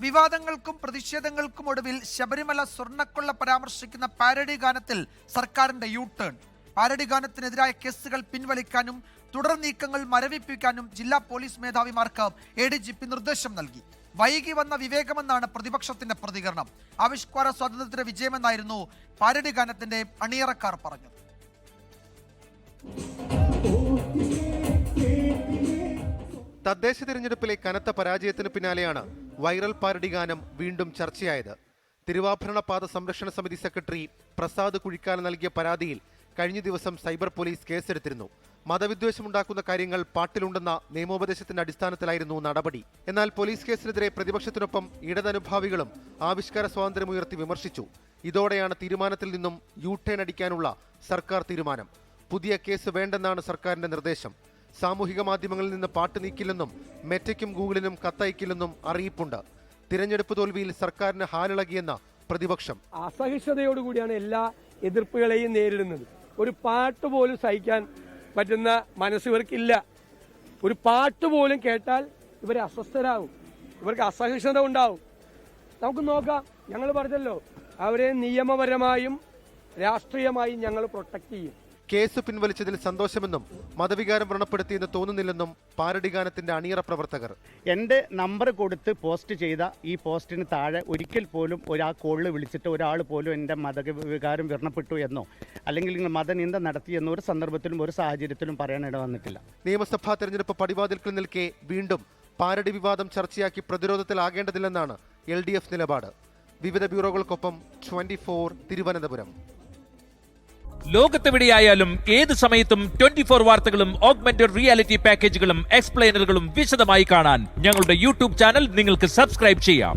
വിവാദങ്ങൾക്കും പ്രതിഷേധങ്ങൾക്കും ഒടുവിൽ ശബരിമല സ്വർണ്ണക്കൊള്ള പരാമർശിക്കുന്ന പാരഡി ഗാനത്തിൽ സർക്കാരിന്റെ യു ടേൺ. പാരഡി ഗാനത്തിനെതിരായ കേസുകൾ പിൻവലിക്കാനും തുടർ നീക്കങ്ങൾ മരവിപ്പിക്കാനും ജില്ലാ പോലീസ് മേധാവിമാർക്ക് ADGP നിർദ്ദേശം നൽകി. വൈകി വന്ന വിവേകമെന്നാണ് പ്രതിപക്ഷത്തിന്റെ പ്രതികരണം. ആവിഷ്കാര സ്വാതന്ത്ര്യത്തിന്റെ വിജയമെന്നായിരുന്നു പാരഡി ഗാനത്തിന്റെ അണിയറക്കാർ പറഞ്ഞത്. തദ്ദേശ തിരഞ്ഞെടുപ്പിലെ കനത്ത പരാജയത്തിന് പിന്നാലെയാണ് വൈറൽ പാരഡി ഗാനം വീണ്ടും ചർച്ചയായത്. തിരുവാഭരണ പാത സംരക്ഷണ സമിതി സെക്രട്ടറി പ്രസാദ് കുഴിക്കാല നൽകിയ പരാതിയിൽ കഴിഞ്ഞ ദിവസം സൈബർ പോലീസ് കേസെടുത്തിരുന്നു. മതവിദ്വേഷമുണ്ടാക്കുന്ന കാര്യങ്ങൾ പാട്ടിലുണ്ടെന്ന നിയമോപദേശത്തിന്റെ അടിസ്ഥാനത്തിലായിരുന്നു നടപടി. എന്നാൽ പോലീസ് കേസിനെതിരെ പ്രതിപക്ഷത്തിനൊപ്പം ഇടതനുഭാവികളും ആവിഷ്കാര സ്വാതന്ത്ര്യം ഉയർത്തി വിമർശിച്ചു. ഇതോടെയാണ് തീരുമാനത്തിൽ നിന്നും യു ടേൺ അടിക്കാനുള്ള സർക്കാർ തീരുമാനം. പുതിയ കേസ് വേണ്ടെന്നാണ് സർക്കാരിന്റെ നിർദ്ദേശം. സാമൂഹിക മാധ്യമങ്ങളിൽ നിന്ന് പാട്ട് നീക്കില്ലെന്നും മെറ്റയ്ക്കും ഗൂഗിളിനും കത്തയക്കില്ലെന്നും അറിയിപ്പുണ്ട്. തിരഞ്ഞെടുപ്പ് തോൽവിയിൽ സർക്കാരിന് ഹാലിളകിയെന്ന പ്രതിപക്ഷം. അസഹിഷ്ണുതയോടുകൂടിയാണ് എല്ലാ എതിർപ്പുകളെയും നേരിടുന്നത്. ഒരു പാട്ട് പോലും സഹിക്കാൻ പറ്റുന്ന മനസ്സ് ഇവർക്കില്ല. ഒരു പാട്ട് പോലും കേട്ടാൽ ഇവർ അസ്വസ്ഥരാകും, ഇവർക്ക് അസഹിഷ്ണുത ഉണ്ടാവും. നമുക്ക് നോക്കാം, ഞങ്ങൾ പറഞ്ഞല്ലോ, അവരെ നിയമപരമായും രാഷ്ട്രീയമായും ഞങ്ങൾ പ്രൊട്ടക്ട് ചെയ്യും. കേസ് പിൻവലിച്ചതിൽ സന്തോഷമെന്നും മതവികാരം വ്രണപ്പെടുത്തിയെന്ന് തോന്നുന്നില്ലെന്നും പാരഡി ഗാനത്തിന്റെ അണിയറ പ്രവർത്തകർ. എൻ്റെ നമ്പർ കൊടുത്ത് പോസ്റ്റ് ചെയ്ത ഈ പോസ്റ്റിന് താഴെ ഒരിക്കൽ പോലും കോളിൽ വിളിച്ചിട്ട് ഒരാൾ പോലും എൻ്റെ മതവികാരം വ്രണപ്പെട്ടു എന്നോ അല്ലെങ്കിൽ മതനിന്ദ നടത്തിയെന്നോ ഒരു സന്ദർഭത്തിലും ഒരു സാഹചര്യത്തിലും പറയാനിട വന്നിട്ടില്ല. നിയമസഭാ തെരഞ്ഞെടുപ്പ് പടിവാതിൽക്കൽ നിൽക്കെ വീണ്ടും പാരഡി വിവാദം ചർച്ചയാക്കി പ്രതിരോധത്തിലാകേണ്ടതില്ലെന്നാണ് LDF നിലപാട്. വിവിധ ബ്യൂറോകൾക്കൊപ്പം 24 തിരുവനന്തപുരം. ലോകത്തെവിടെയായാലും ഏത് സമയത്തും 24 വാർത്തകളും ഓഗ്മെന്റഡ് റിയാലിറ്റി പാക്കേജുകളും എക്സ്പ്ലെയിനറുകളും വിശദമായി കാണാൻ ഞങ്ങളുടെ YouTube ചാനൽ നിങ്ങൾക്ക് സബ്സ്ക്രൈബ് ചെയ്യാം.